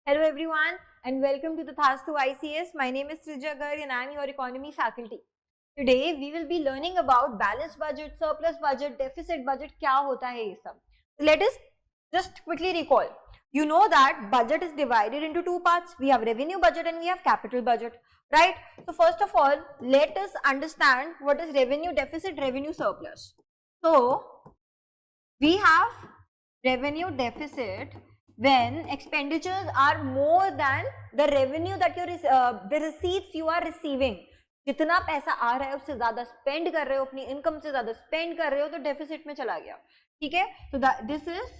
Hello everyone and welcome to the Thastu ICS. My name is Srija Garg and I am your economy faculty. Today we will be learning about balanced budget, surplus budget, deficit budget. क्या होता है ये सब? Let us just quickly recall. You know that budget is divided into two parts. We have revenue budget and we have capital budget, right? So first of all, let us understand what is revenue deficit, revenue surplus. So we have revenue deficit when expenditures are more than the revenue that the receipts you are receiving. जितना पैसा आ रहा है उससे ज्यादा spend कर रहे हो, अपनी इनकम से ज्यादा स्पेंड कर रहे हो तो डेफिसिट में चला गया. ठीक है, तो this is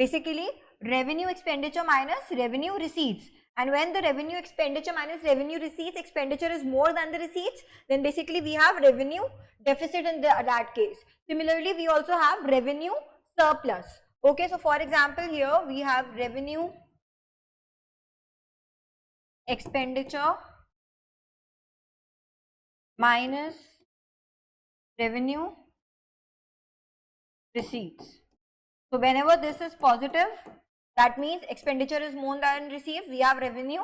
basically revenue expenditure minus revenue receipts. And when the revenue expenditure minus revenue receipts, expenditure is more than the receipts, then basically we have revenue deficit in that case. Similarly, we also have revenue surplus. Okay, so for example, here we have revenue expenditure minus revenue receipts. So whenever this is positive, that means expenditure is more than received, we have revenue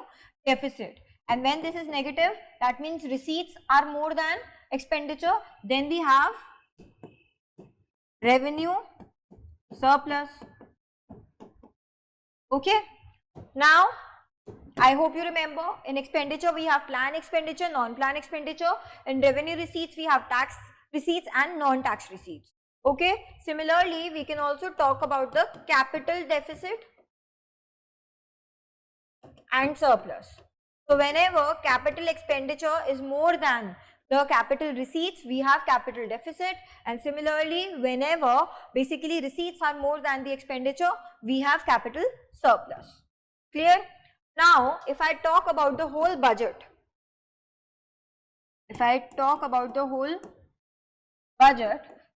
deficit. And when this is negative, that means receipts are more than expenditure, then we have revenue surplus. Okay, now I hope you remember, in expenditure we have plan expenditure, non-plan expenditure. In revenue receipts we have tax receipts and non-tax receipts. Okay, similarly we can also talk about the capital deficit and surplus. So whenever capital expenditure is more than the capital receipts, we have capital deficit, and similarly whenever basically receipts are more than the expenditure, we have capital surplus. Clear? Now if I talk about the whole budget,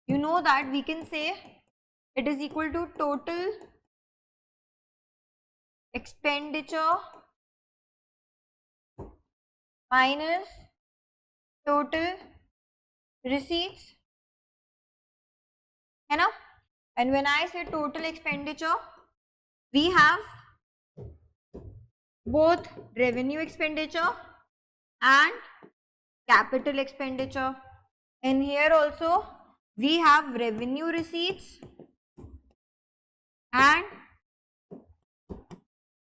you know that we can say it is equal to total expenditure minus total receipts, है ना? And when I say total expenditure, we have both revenue expenditure and capital expenditure, and here also we have revenue receipts and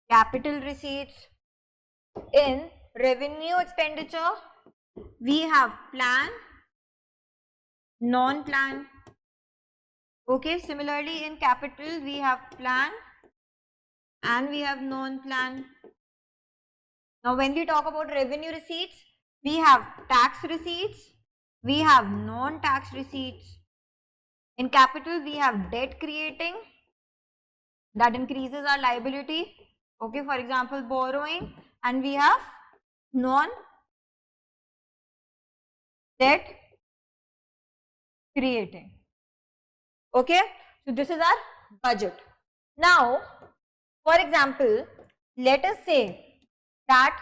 capital receipts. In revenue expenditure we have plan, non-plan. Okay, similarly in capital we have plan and we have non-plan. Now when we talk about revenue receipts, we have tax receipts, we have non-tax receipts. In capital we have debt creating, that increases our liability. Okay, for example borrowing, and we have non-debt creating. Okay, so this is our budget. Now for example, let us say that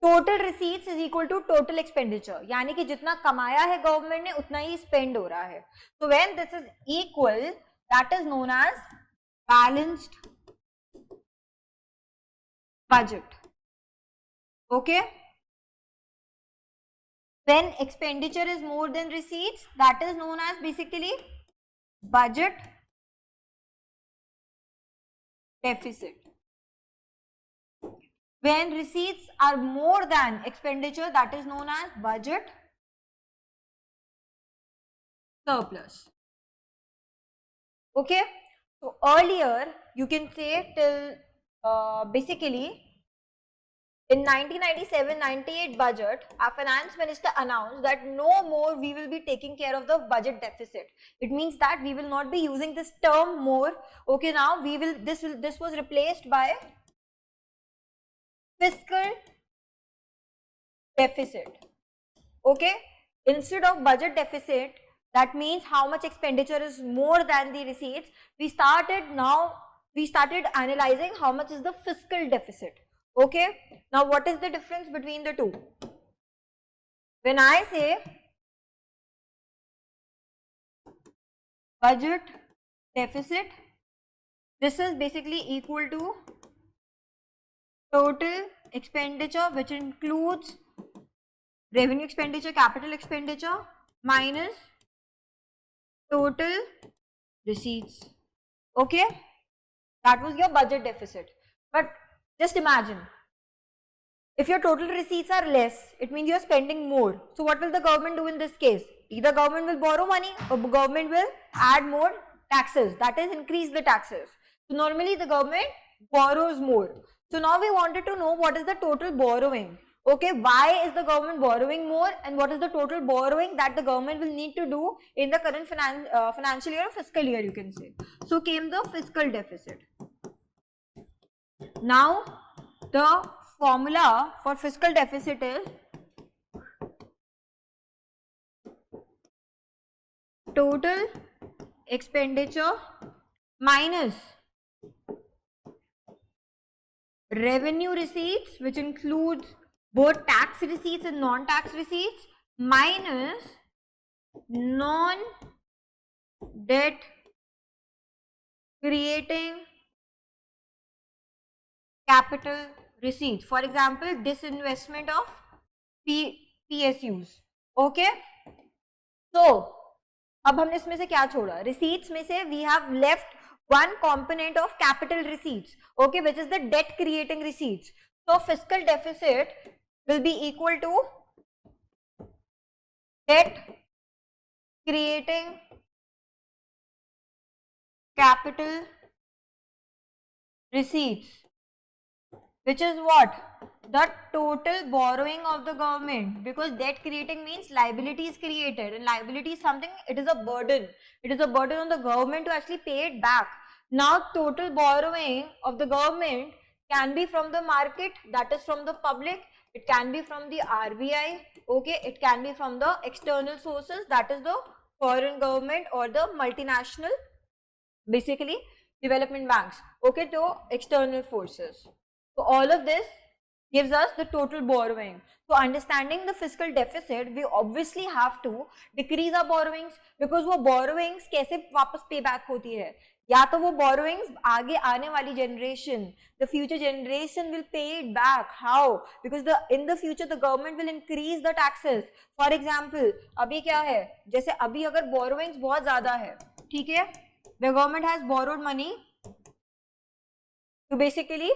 total receipts is equal to total expenditure, यानी कि जितना कमाया है government ने उतना ही spend हो रहा है. So when this is equal, that is known as balanced budget. Okay, when expenditure is more than receipts, that is known as basically budget deficit. When receipts are more than expenditure, that is known as budget surplus. Okay, so earlier you can say till basically in 1997-98 budget, our finance minister announced that no more we will be taking care of the budget deficit. It means that we will not be using this term more. Okay, now this was replaced by fiscal deficit. Okay, instead of budget deficit, that means how much expenditure is more than the receipts, we started analyzing how much is the fiscal deficit. Okay, now what is the difference between the two? When I say budget deficit, This is basically equal to total expenditure, which includes revenue expenditure, capital expenditure, minus total receipts. Okay, that was your budget deficit. But just imagine, if your total receipts are less, it means you're spending more. So what will the government do in this case? Either government will borrow money or government will add more taxes, that is increase the taxes. So normally the government borrows more. So now we wanted to know what is the total borrowing. Okay, why is the government borrowing more and what is the total borrowing that the government will need to do in the current financial year or fiscal year, you can say. So came the fiscal deficit. Now the formula for fiscal deficit is total expenditure minus revenue receipts, which includes both tax receipts and non-tax receipts, minus non-debt creating capital receipts. For example, disinvestment of PSUs. Okay, so अब हमने इसमें से क्या छोड़ा? Receipts में से we have left one component of capital receipts, okay, which is the debt creating receipts. So fiscal deficit will be equal to debt creating capital receipts, which is what? The total borrowing of the government, because debt creating means liability is created, and liability is something, it is a burden. It is a burden on the government to actually pay it back. Now total borrowing of the government can be from the market, that is from the public. It can be from the RBI, okay, it can be from the external sources, that is the foreign government or the multinational, basically development banks, okay, to external forces. So all of this gives us the total borrowing. So understanding the fiscal deficit, we obviously have to decrease our borrowings, because वो borrowings कैसे वापस pay back होती है? या तो वो borrowings आगे आने वाली generation, the future generation will pay it back. How? Because in the future the government will increase the taxes. For example, अभी क्या है? जैसे अभी अगर borrowings बहुत ज़्यादा है, ठीक है? The government has borrowed money to basically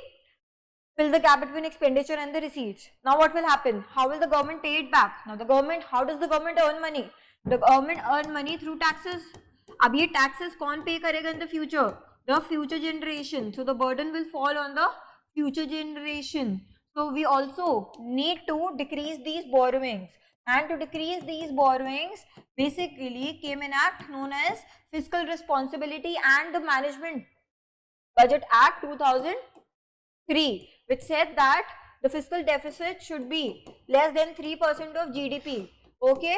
fill the gap between expenditure and the receipts. Now what will happen? How will the government pay it back? Now the government, how does the government earn money? The government earn money through taxes. अब ये taxes कौन pay करेगा in the future? The future generation. So the burden will fall on the future generation. So we also need to decrease these borrowings. And to decrease these borrowings, basically came an act known as Fiscal Responsibility and the Management Budget Act 2003, which said that the fiscal deficit should be less than 3% of GDP, okay,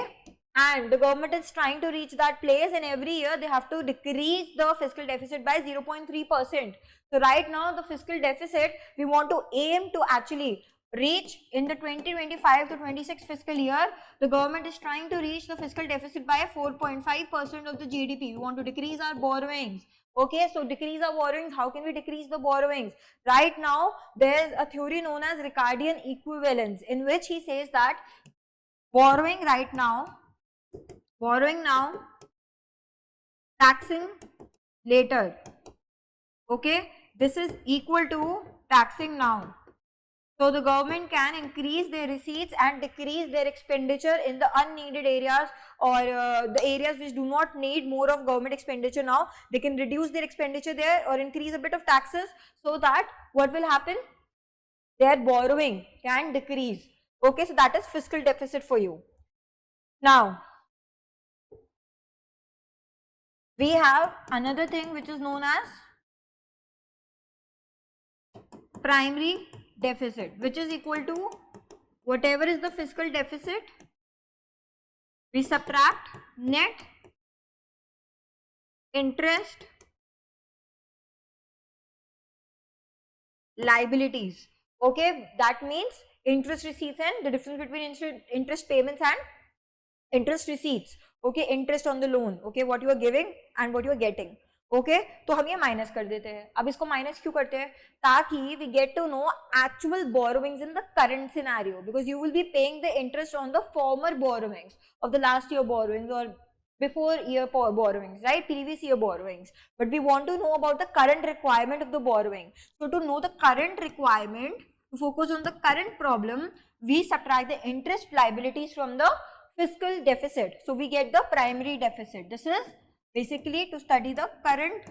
and the government is trying to reach that place, and every year they have to decrease the fiscal deficit by 0.3%. So right now the fiscal deficit, we want to aim to actually reach in the 2025 to 26 fiscal year, the government is trying to reach the fiscal deficit by 4.5% of the GDP. We want to decrease our borrowings. Okay, so decrease our borrowings. How can we decrease the borrowings? Right now, there is a theory known as Ricardian equivalence, in which he says that borrowing now, taxing later. Okay, this is equal to taxing now. So the government can increase their receipts and decrease their expenditure in the unneeded areas, or the areas which do not need more of government expenditure. Now they can reduce their expenditure there or increase a bit of taxes, so that what will happen? Their borrowing can decrease. Okay, so that is fiscal deficit for you. Now we have another thing which is known as primary deficit, which is equal to whatever is the fiscal deficit, we subtract net interest liabilities. Okay, that means interest receipts and the difference between interest payments and interest receipts. Okay, interest on the loan, okay, what you are giving and what you are getting. Okay तो हम ये minus कर देते हैं. अब इसको minus क्यों करते हैं? ताकि we get to know actual borrowings in the current scenario, because you will be paying the interest on the former borrowings of the last year borrowings or before year borrowings, right? Previous year borrowings. But we want to know about the current requirement of the borrowing. So to know the current requirement, to focus on the current problem, we subtract the interest liabilities from the fiscal deficit. So we get the primary deficit. This is basically to study the current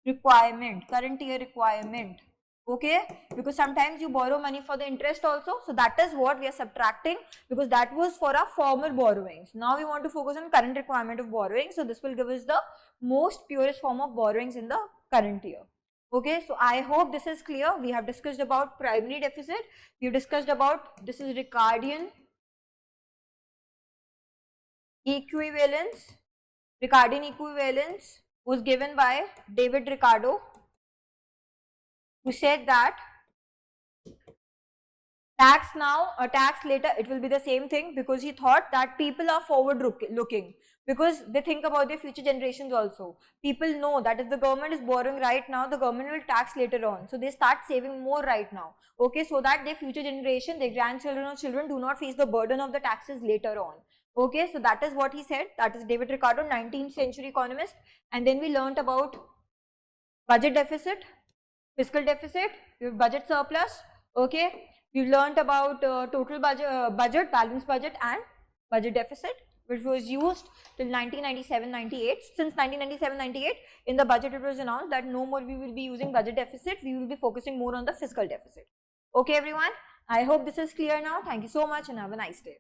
requirement, current year requirement. Okay, because sometimes you borrow money for the interest also, so that is what we are subtracting, because that was for our former borrowings. Now we want to focus on current requirement of borrowing, so this will give us the most purest form of borrowings in the current year. Okay, so I hope this is clear. We have discussed about primary deficit, we have discussed about, this is Ricardian equivalence. Ricardian equivalence was given by David Ricardo, who said that tax now or tax later, it will be the same thing, because he thought that people are forward looking, because they think about their future generations also. People know that if the government is borrowing right now, the government will tax later on, so they start saving more right now, okay, so that their future generation, their grandchildren or children do not face the burden of the taxes later on. Okay, so that is what he said. That is David Ricardo, 19th century economist. And then we learnt about budget deficit, fiscal deficit, budget surplus. Okay, we've learnt about total budget, balanced budget, and budget deficit, which was used till 1997-98. Since 1997-98, in the budget it was announced that no more we will be using budget deficit, we will be focusing more on the fiscal deficit. Okay everyone, I hope this is clear now. Thank you so much and have a nice day.